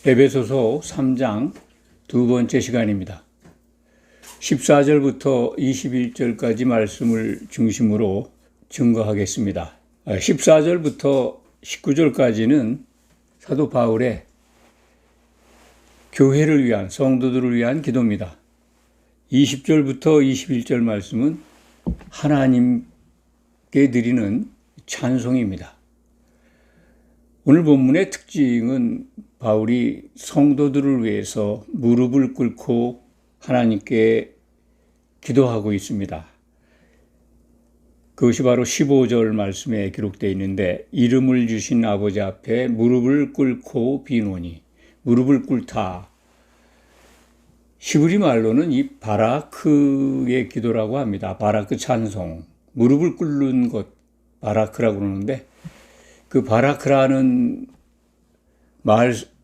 에베소서 3장 두 번째 시간입니다. 14절부터 21절까지 말씀을 중심으로 증거하겠습니다. 14절부터 19절까지는 사도 바울의 교회를 위한, 성도들을 위한 기도입니다. 20절부터 21절 말씀은 하나님께 드리는 찬송입니다. 오늘 본문의 특징은 바울이 성도들을 위해서 무릎을 꿇고 하나님께 기도하고 있습니다. 그것이 바로 15절 말씀에 기록되어 있는데, 이름을 주신 아버지 앞에 무릎을 꿇고 비노니, 무릎을 꿇다. 히브리 말로는 이 바라크의 기도라고 합니다. 바라크 찬송, 무릎을 꿇는 것, 바라크라고 그러는데, 그 바라크라는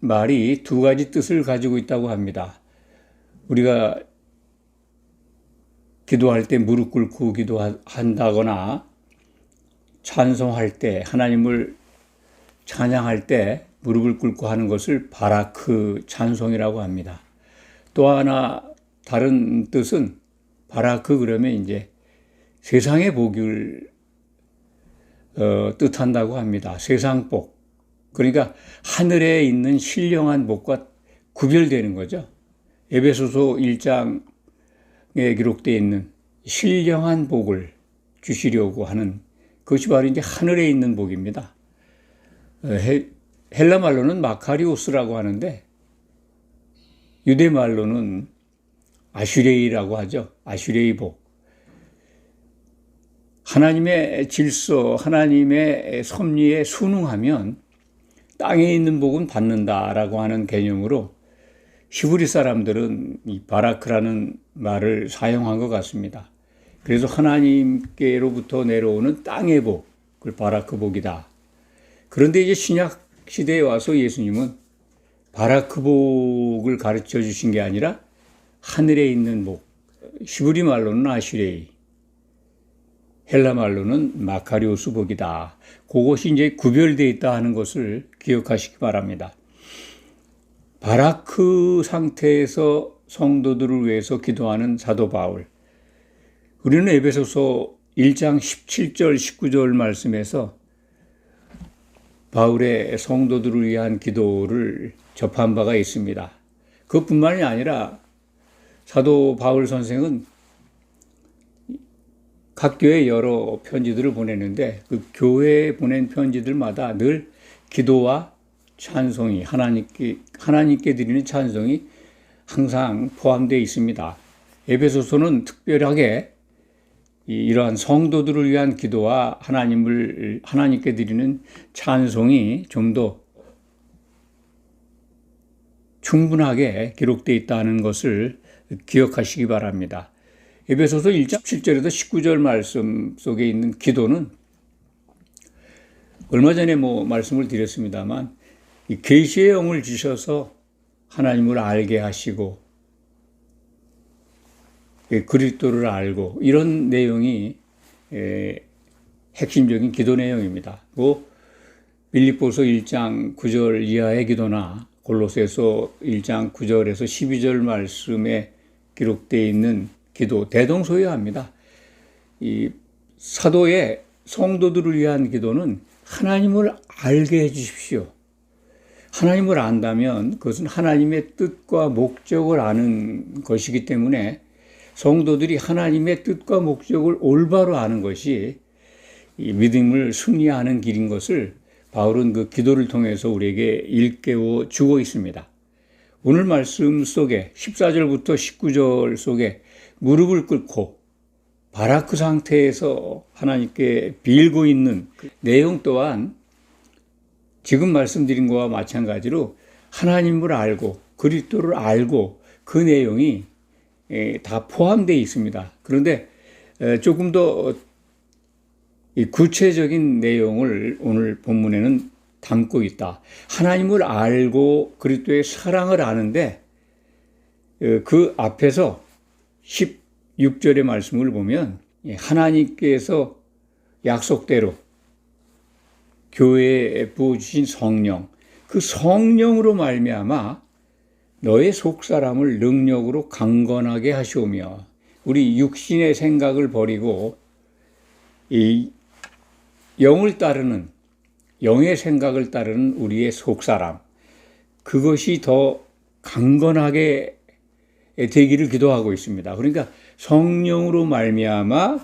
말이 두 가지 뜻을 가지고 있다고 합니다. 우리가 기도할 때 무릎 꿇고 기도한다거나 찬송할 때, 하나님을 찬양할 때 무릎을 꿇고 하는 것을 바라크 찬송이라고 합니다. 또 하나 다른 뜻은 바라크 그러면 이제 세상의 복을 뜻한다고 합니다. 세상 복. 그러니까 하늘에 있는 신령한 복과 구별되는 거죠. 에베소서 1장에 기록되어 있는 신령한 복을 주시려고 하는 그것이 바로 이제 하늘에 있는 복입니다. 헬라 말로는 마카리오스라고 하는데, 유대 말로는 아슈레이라고 하죠. 아슈레이 복. 하나님의 질서, 하나님의 섭리에 순응하면 땅에 있는 복은 받는다라고 하는 개념으로 히브리 사람들은 이 바라크라는 말을 사용한 것 같습니다. 그래서 하나님께로부터 내려오는 땅의 복, 그걸 바라크 복이다. 그런데 이제 신약 시대에 와서 예수님은 바라크 복을 가르쳐 주신 게 아니라 하늘에 있는 복, 히브리 말로는 아슈레이, 헬라 말로는 마카리오스 복이다. 그것이 이제 구별되어 있다 하는 것을 기억하시기 바랍니다. 바라크 상태에서 성도들을 위해서 기도하는 사도 바울. 우리는 에베소서 1장 17절, 19절 말씀에서 바울의 성도들을 위한 기도를 접한 바가 있습니다. 그것뿐만이 아니라 사도 바울 선생은 각 교회에 여러 편지들을 보내는데, 그 교회에 보낸 편지들마다 늘 기도와 찬송이, 하나님께 드리는 찬송이 항상 포함되어 있습니다. 에베소서는 특별하게 이러한 성도들을 위한 기도와 하나님께 드리는 찬송이 좀 더 충분하게 기록되어 있다는 것을 기억하시기 바랍니다. 에베소서 1장 7절에서 19절 말씀 속에 있는 기도는 얼마 전에 말씀을 드렸습니다만, 이 계시의 영을 주셔서 하나님을 알게 하시고 그리스도를 알고, 이런 내용이 핵심적인 기도 내용입니다. 빌립보서 1장 9절 이하의 기도나 골로새서 1장 9절에서 12절 말씀에 기록되어 있는 기도, 대동소이합니다. 이 사도의 성도들을 위한 기도는 하나님을 알게 해 주십시오. 하나님을 안다면 그것은 하나님의 뜻과 목적을 아는 것이기 때문에 성도들이 하나님의 뜻과 목적을 올바로 아는 것이 이 믿음을 승리하는 길인 것을 바울은 그 기도를 통해서 우리에게 일깨워 주고 있습니다. 오늘 말씀 속에 14절부터 19절 속에 무릎을 꿇고 바라크 상태에서 하나님께 빌고 있는 그 내용 또한 지금 말씀드린 것과 마찬가지로 하나님을 알고 그리스도를 알고 그 내용이 다 포함되어 있습니다. 그런데 조금 더 구체적인 내용을 오늘 본문에는 담고 있다. 하나님을 알고 그리스도의 사랑을 아는데, 그 앞에서 16절의 말씀을 보면 하나님께서 약속대로 교회에 부어주신 성령, 그 성령으로 말미암아 너의 속사람을 능력으로 강건하게 하시오며, 우리 육신의 생각을 버리고 이 영을 따르는, 영의 생각을 따르는 우리의 속사람, 그것이 더 강건하게 되기를 기도하고 있습니다. 그러니까 성령으로 말미암아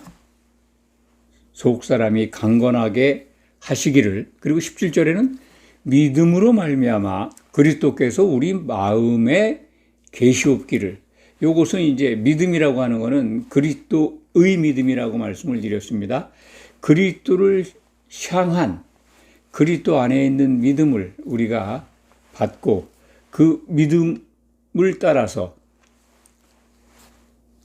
속사람이 강건하게 하시기를, 그리고 17절에는 믿음으로 말미암아 그리스도께서 우리 마음에 계시옵기를. 요것은 이제 믿음이라고 하는 것은 그리스도의 믿음이라고 말씀을 드렸습니다. 그리스도를 향한, 그리스도 안에 있는 믿음을 우리가 받고 그 믿음을 따라서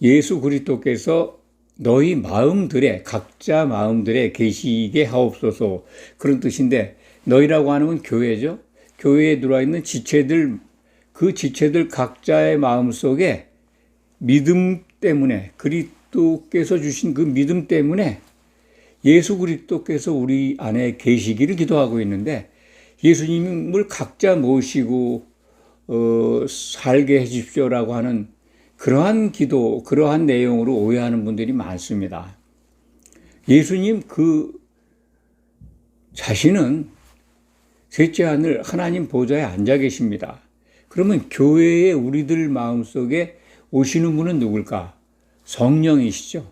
예수 그리스도께서 너희 마음들에, 각자 마음들에 계시게 하옵소서, 그런 뜻인데, 너희라고 하는 건 교회죠. 교회에 들어와 있는 지체들, 그 지체들 각자의 마음속에 믿음 때문에, 그리스도께서 주신 그 믿음 때문에 예수 그리스도께서 우리 안에 계시기를 기도하고 있는데, 예수님을 각자 모시고 살게 해 주십시오라고 하는 그러한 기도, 그러한 내용으로 오해하는 분들이 많습니다. 예수님 그 자신은 셋째 하늘 하나님 보좌에 앉아 계십니다. 그러면 교회에 우리들 마음속에 오시는 분은 누굴까? 성령이시죠.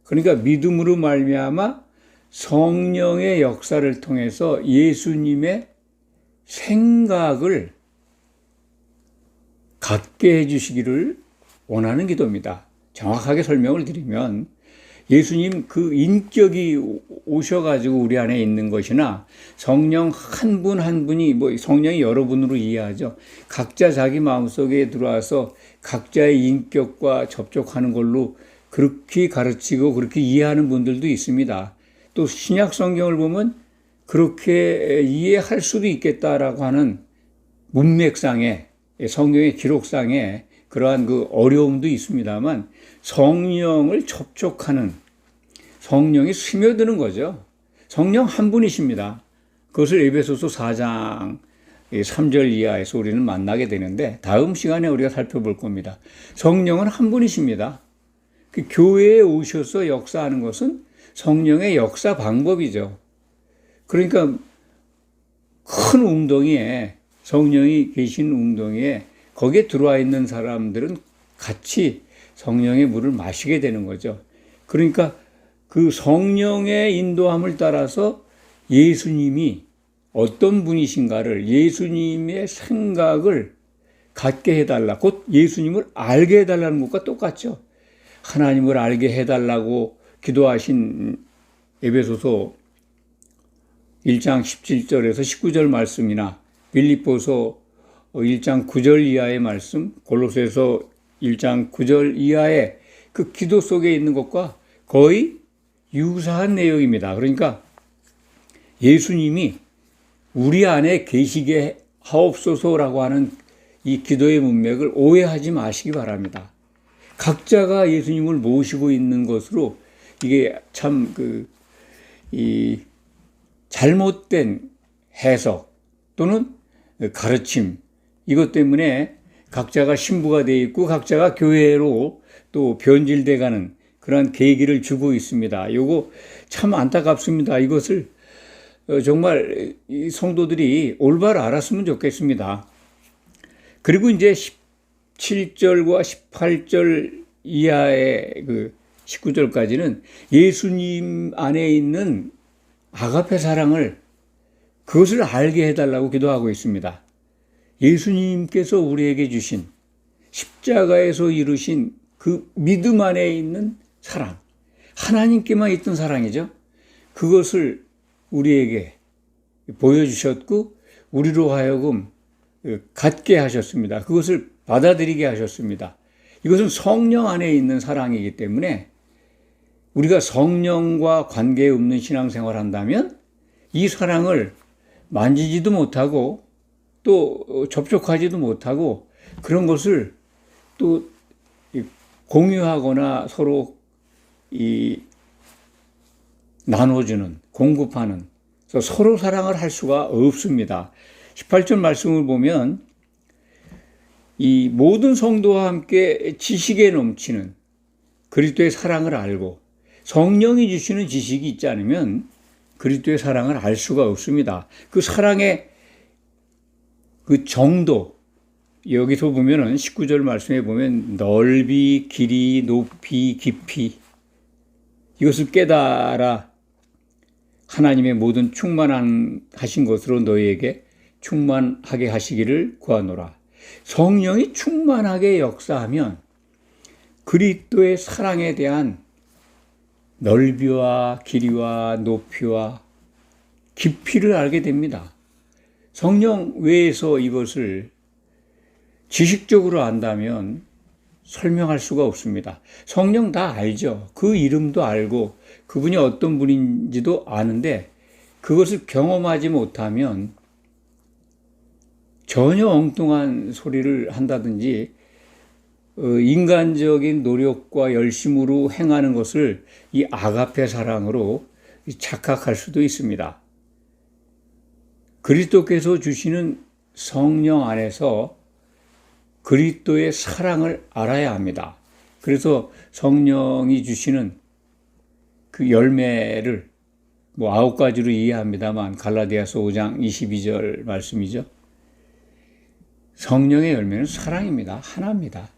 그러니까 믿음으로 말미암아 성령의 역사를 통해서 예수님의 생각을 갖게 해주시기를 원하는 기도입니다. 정확하게 설명을 드리면, 예수님 그 인격이 오셔가지고 우리 안에 있는 것이나, 성령 한 분 한 분이, 성령이 여러 분으로 이해하죠. 각자 자기 마음속에 들어와서 각자의 인격과 접촉하는 걸로 그렇게 가르치고 그렇게 이해하는 분들도 있습니다. 또 신약 성경을 보면 그렇게 이해할 수도 있겠다라고 하는 문맥상에, 성경의 기록상에 그러한 그 어려움도 있습니다만, 성령을 접촉하는, 성령이 스며드는 거죠. 성령 한 분이십니다. 그것을 에베소서 4장 3절 이하에서 우리는 만나게 되는데, 다음 시간에 우리가 살펴볼 겁니다. 성령은 한 분이십니다. 그 교회에 오셔서 역사하는 것은 성령의 역사 방법이죠. 그러니까 큰 웅덩이에, 성령이 계신 웅덩이에 거기에 들어와 있는 사람들은 같이 성령의 물을 마시게 되는 거죠. 그러니까 그 성령의 인도함을 따라서 예수님이 어떤 분이신가를, 예수님의 생각을 갖게 해달라, 곧 예수님을 알게 해달라는 것과 똑같죠. 하나님을 알게 해달라고 기도하신 에베소서 1장 17절에서 19절 말씀이나 빌립보서 1장 9절 이하의 말씀, 골로새서 1장 9절 이하의 그 기도 속에 있는 것과 거의 유사한 내용입니다. 그러니까 예수님이 우리 안에 계시게 하옵소서라고 하는 이 기도의 문맥을 오해하지 마시기 바랍니다. 각자가 예수님을 모시고 있는 것으로 이게 참 이 잘못된 해석 또는 가르침, 이것 때문에 각자가 신부가 되어 있고 각자가 교회로 또 변질돼 가는 그런 계기를 주고 있습니다. 이거 참 안타깝습니다. 이것을 정말 이 성도들이 올바로 알았으면 좋겠습니다. 그리고 이제 17절과 18절 이하의 그 19절까지는 예수님 안에 있는 아가페 사랑을, 그것을 알게 해달라고 기도하고 있습니다. 예수님께서 우리에게 주신 십자가에서 이루신 그 믿음 안에 있는 사랑, 하나님께만 있던 사랑이죠. 그것을 우리에게 보여주셨고 우리로 하여금 갖게 하셨습니다. 그것을 받아들이게 하셨습니다. 이것은 성령 안에 있는 사랑이기 때문에 우리가 성령과 관계 없는 신앙생활을 한다면 이 사랑을 만지지도 못하고 또 접촉하지도 못하고 그런 것을 또 공유하거나 서로 나눠주는, 공급하는, 서로 사랑을 할 수가 없습니다. 18절 말씀을 보면 이 모든 성도와 함께 지식에 넘치는 그리스도의 사랑을 알고, 성령이 주시는 지식이 있지 않으면 그리스도의 사랑을 알 수가 없습니다. 그 사랑의 그 정도, 여기서 보면은 19절 말씀에 보면 넓이, 길이, 높이, 깊이, 이것을 깨달아 하나님의 모든 충만하신 것으로 너희에게 충만하게 하시기를 구하노라. 성령이 충만하게 역사하면 그리스도의 사랑에 대한 넓이와 길이와 높이와 깊이를 알게 됩니다. 성령 외에서 이것을 지식적으로 안다면 설명할 수가 없습니다. 성령 다 알죠. 그 이름도 알고 그분이 어떤 분인지도 아는데 그것을 경험하지 못하면 전혀 엉뚱한 소리를 한다든지 인간적인 노력과 열심으로 행하는 것을 이 아가페 사랑으로 착각할 수도 있습니다. 그리스도께서 주시는 성령 안에서 그리스도의 사랑을 알아야 합니다. 그래서 성령이 주시는 그 열매를 9가지로 이해합니다만 갈라디아서 5장 22절 말씀이죠. 성령의 열매는 사랑입니다. 하나입니다.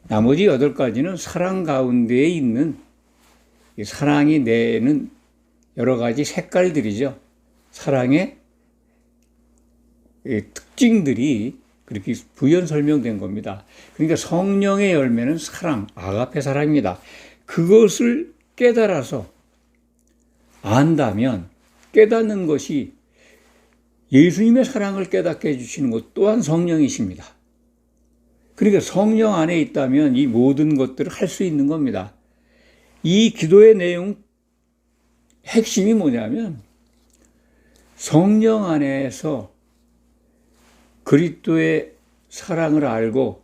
나머지 8가지는 사랑 가운데에 있는 사랑이 내는 여러 가지 색깔들이죠. 사랑의 특징들이 그렇게 부연 설명된 겁니다. 그러니까 성령의 열매는 사랑, 아가페 사랑입니다. 그것을 깨달아서 안다면, 깨닫는 것이 예수님의 사랑을 깨닫게 해주시는 것 또한 성령이십니다. 그러니까 성령 안에 있다면 이 모든 것들을 할 수 있는 겁니다. 이 기도의 내용 핵심이 뭐냐면 성령 안에서 그리스도의 사랑을 알고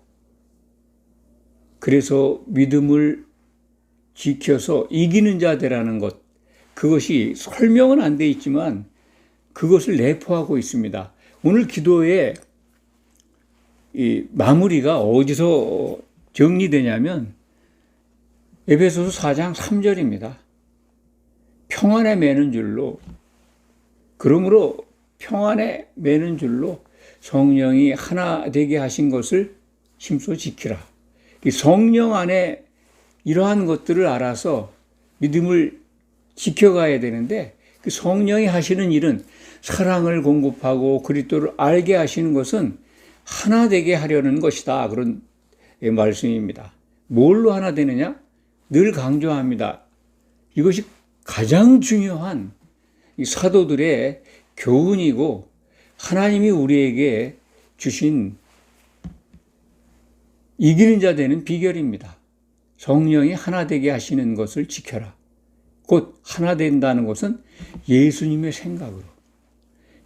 그래서 믿음을 지켜서 이기는 자 되라는 것, 그것이 설명은 안 돼 있지만 그것을 내포하고 있습니다. 오늘 기도의 이 마무리가 어디서 정리되냐면 에베소서 4장 3절입니다. 평안에 매는 줄로, 그러므로 평안에 매는 줄로 성령이 하나 되게 하신 것을 힘써 지키라. 성령 안에 이러한 것들을 알아서 믿음을 지켜가야 되는데 그 성령이 하시는 일은 사랑을 공급하고 그리스도를 알게 하시는 것은 하나 되게 하려는 것이다. 그런 말씀입니다. 뭘로 하나 되느냐? 늘 강조합니다. 이것이 가장 중요한 이 사도들의 교훈이고 하나님이 우리에게 주신 이기는 자 되는 비결입니다. 성령이 하나 되게 하시는 것을 지켜라. 곧 하나 된다는 것은 예수님의 생각으로,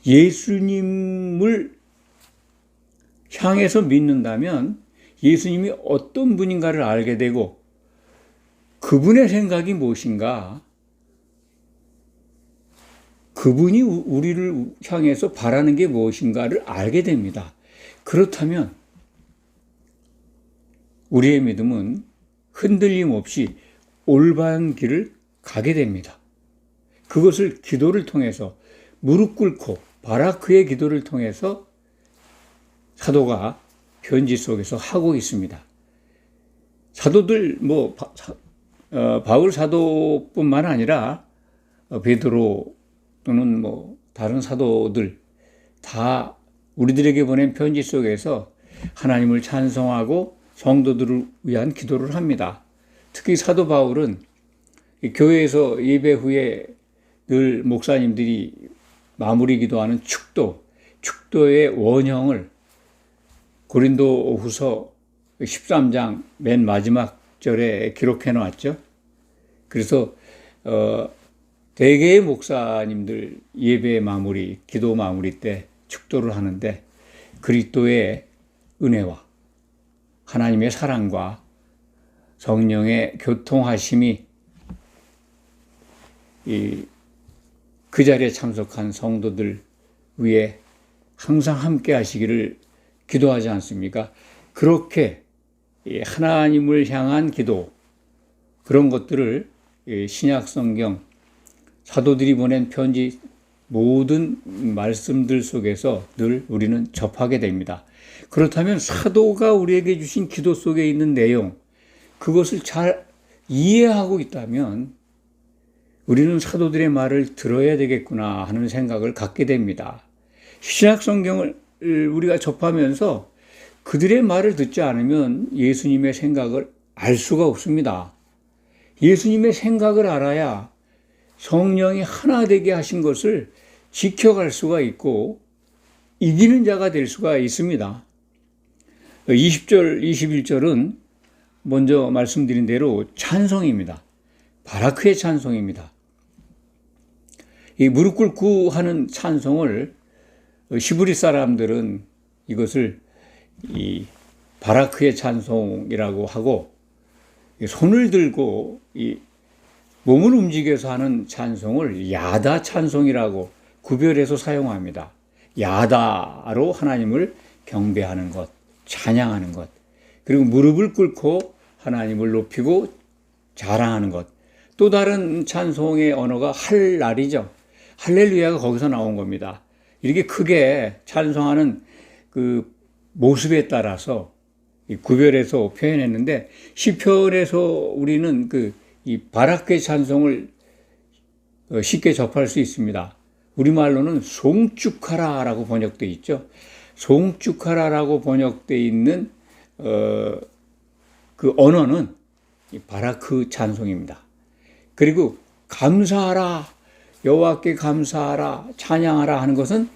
예수님을 향해서 믿는다면 예수님이 어떤 분인가를 알게 되고 그분의 생각이 무엇인가, 그분이 우리를 향해서 바라는 게 무엇인가를 알게 됩니다. 그렇다면 우리의 믿음은 흔들림 없이 올바른 길을 가게 됩니다. 그것을 기도를 통해서 무릎 꿇고 바라크의 기도를 통해서 사도가 편지 속에서 하고 있습니다. 사도들 바울 사도뿐만 아니라 베드로 또는 다른 사도들 다 우리들에게 보낸 편지 속에서 하나님을 찬송하고 성도들을 위한 기도를 합니다. 특히 사도 바울은 교회에서 예배 후에 늘 목사님들이 마무리 기도하는 축도의 원형을 고린도 후서 13장 맨 마지막 절에 기록해 놨죠. 그래서 대개의 목사님들 예배 마무리, 기도 마무리 때 축도를 하는데 그리스도의 은혜와 하나님의 사랑과 성령의 교통하심이 그 자리에 참석한 성도들 위에 항상 함께 하시기를 기도하지 않습니까? 그렇게 하나님을 향한 기도, 그런 것들을 신약 성경, 사도들이 보낸 편지, 모든 말씀들 속에서 늘 우리는 접하게 됩니다. 그렇다면 사도가 우리에게 주신 기도 속에 있는 내용, 그것을 잘 이해하고 있다면 우리는 사도들의 말을 들어야 되겠구나 하는 생각을 갖게 됩니다. 신약 성경을 우리가 접하면서 그들의 말을 듣지 않으면 예수님의 생각을 알 수가 없습니다. 예수님의 생각을 알아야 성령이 하나 되게 하신 것을 지켜갈 수가 있고 이기는 자가 될 수가 있습니다. 20절, 21절은 먼저 말씀드린 대로 찬송입니다. 바라크의 찬송입니다. 이 무릎 꿇고 하는 찬송을 히브리 사람들은 이것을 이 바라크의 찬송이라고 하고, 손을 들고 이 몸을 움직여서 하는 찬송을 야다 찬송이라고 구별해서 사용합니다. 야다로 하나님을 경배하는 것, 찬양하는 것, 그리고 무릎을 꿇고 하나님을 높이고 자랑하는 것. 또 다른 찬송의 언어가 할랄이죠. 할렐루야가 거기서 나온 겁니다. 이렇게 크게 찬송하는 그 모습에 따라서 구별해서 표현했는데, 시편에서 우리는 이 바라크의 찬송을 쉽게 접할 수 있습니다. 우리말로는 송축하라라고 번역되어 있죠. 송축하라라고 번역되어 있는 그 언어는 이 바라크 찬송입니다. 그리고 감사하라, 여호와께 감사하라, 찬양하라 하는 것은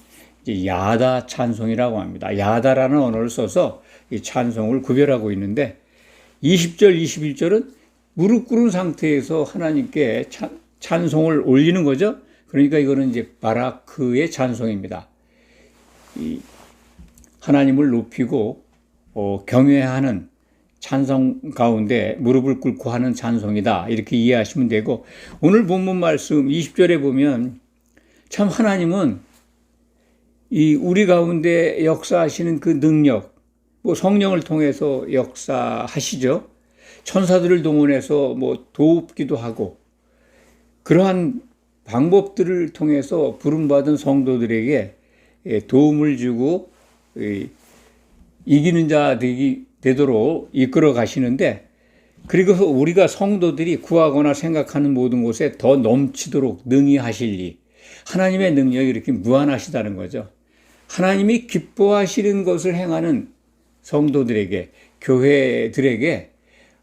이제 야다 찬송이라고 합니다. 야다라는 언어를 써서 이 찬송을 구별하고 있는데, 20절, 21절은 무릎 꿇은 상태에서 하나님께 찬송을 올리는 거죠. 그러니까 이거는 이제 바라크의 찬송입니다. 이 하나님을 높이고 경외하는 찬송 가운데 무릎을 꿇고 하는 찬송이다, 이렇게 이해하시면 되고, 오늘 본문 말씀 20절에 보면 참 하나님은 이 우리 가운데 역사하시는 그 능력, 성령을 통해서 역사하시죠. 천사들을 동원해서 돕기도 하고, 그러한 방법들을 통해서 부름받은 성도들에게 도움을 주고 이기는 자 되도록 이끌어 가시는데, 그리고 우리가 성도들이 구하거나 생각하는 모든 곳에 더 넘치도록 능히 하시리, 하나님의 능력이 이렇게 무한하시다는 거죠. 하나님이 기뻐하시는 것을 행하는 성도들에게, 교회들에게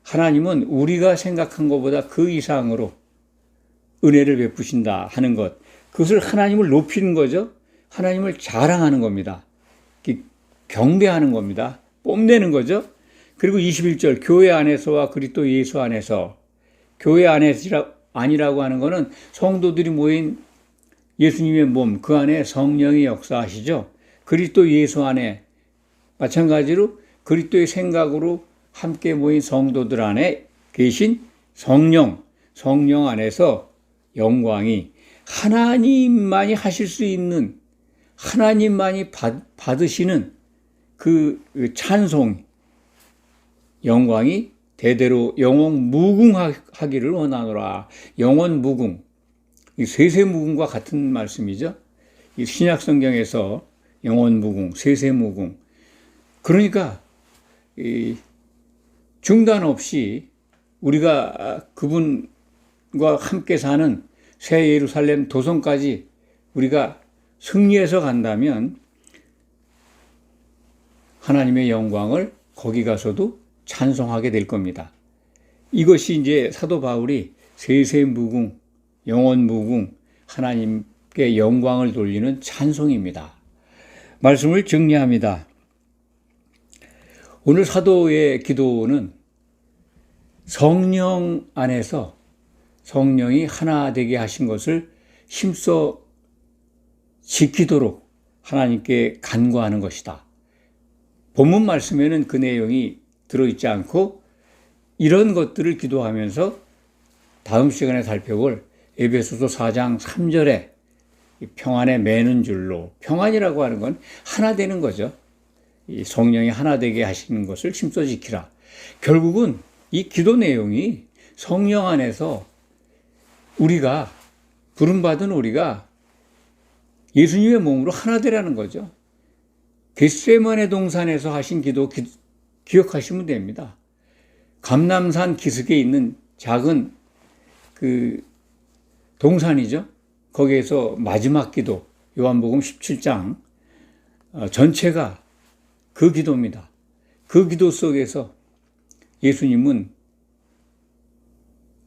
하나님은 우리가 생각한 것보다 그 이상으로 은혜를 베푸신다 하는 것, 그것을 하나님을 높이는 거죠. 하나님을 자랑하는 겁니다. 경배하는 겁니다. 뽐내는 거죠. 그리고 21절, 교회 안에서와 그리스도 예수 안에서, 교회 아니라고 하는 것은 성도들이 모인 예수님의 몸, 그 안에 성령이 역사하시죠. 그리스도 예수 안에 마찬가지로 그리스도의 생각으로 함께 모인 성도들 안에 계신 성령 안에서 영광이, 하나님만이 하실 수 있는, 하나님만이 받으시는 그 찬송, 영광이 대대로 영원 무궁하기를 원하노라. 영원 무궁, 세세 무궁과 같은 말씀이죠. 이 신약 성경에서 영원 무궁, 세세 무궁. 그러니까 중단 없이 우리가 그분과 함께 사는 새 예루살렘 도성까지 우리가 승리해서 간다면 하나님의 영광을 거기 가서도 찬송하게 될 겁니다. 이것이 이제 사도 바울이 세세 무궁, 영원 무궁, 하나님께 영광을 돌리는 찬송입니다. 말씀을 정리합니다. 오늘 사도의 기도는 성령 안에서 성령이 하나 되게 하신 것을 힘써 지키도록 하나님께 간구하는 것이다. 본문 말씀에는 그 내용이 들어있지 않고, 이런 것들을 기도하면서 다음 시간에 살펴볼 에베소서 4장 3절에 평안에 매는 줄로, 평안이라고 하는 건 하나 되는 거죠. 이 성령이 하나 되게 하시는 것을 힘써 지키라. 결국은 이 기도 내용이 성령 안에서 우리가, 부름받은 우리가 예수님의 몸으로 하나 되라는 거죠. 겟세마네 동산에서 하신 기도 기억하시면 됩니다. 감람산 기슭에 있는 작은 그 동산이죠. 거기에서 마지막 기도, 요한복음 17장 전체가 그 기도입니다. 그 기도 속에서 예수님은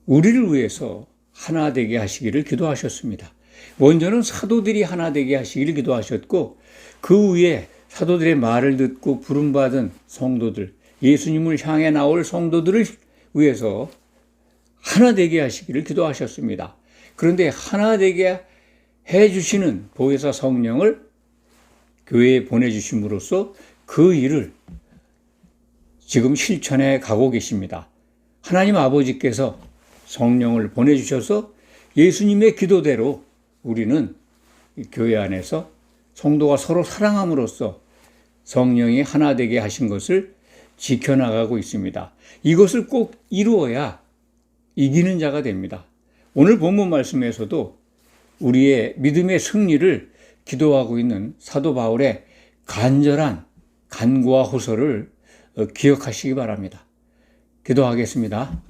우리를 위해서 하나 되게 하시기를 기도하셨습니다. 먼저는 사도들이 하나 되게 하시기를 기도하셨고, 그 후에 사도들의 말을 듣고 부름받은 성도들, 예수님을 향해 나올 성도들을 위해서 하나 되게 하시기를 기도하셨습니다. 그런데 하나 되게 해주시는 보혜사 성령을 교회에 보내주심으로써 그 일을 지금 실천해 가고 계십니다. 하나님 아버지께서 성령을 보내주셔서 예수님의 기도대로 우리는 교회 안에서 성도가 서로 사랑함으로써 성령이 하나 되게 하신 것을 지켜나가고 있습니다. 이것을 꼭 이루어야 이기는 자가 됩니다. 오늘 본문 말씀에서도 우리의 믿음의 승리를 기도하고 있는 사도 바울의 간절한 간구와 호소를 기억하시기 바랍니다. 기도하겠습니다.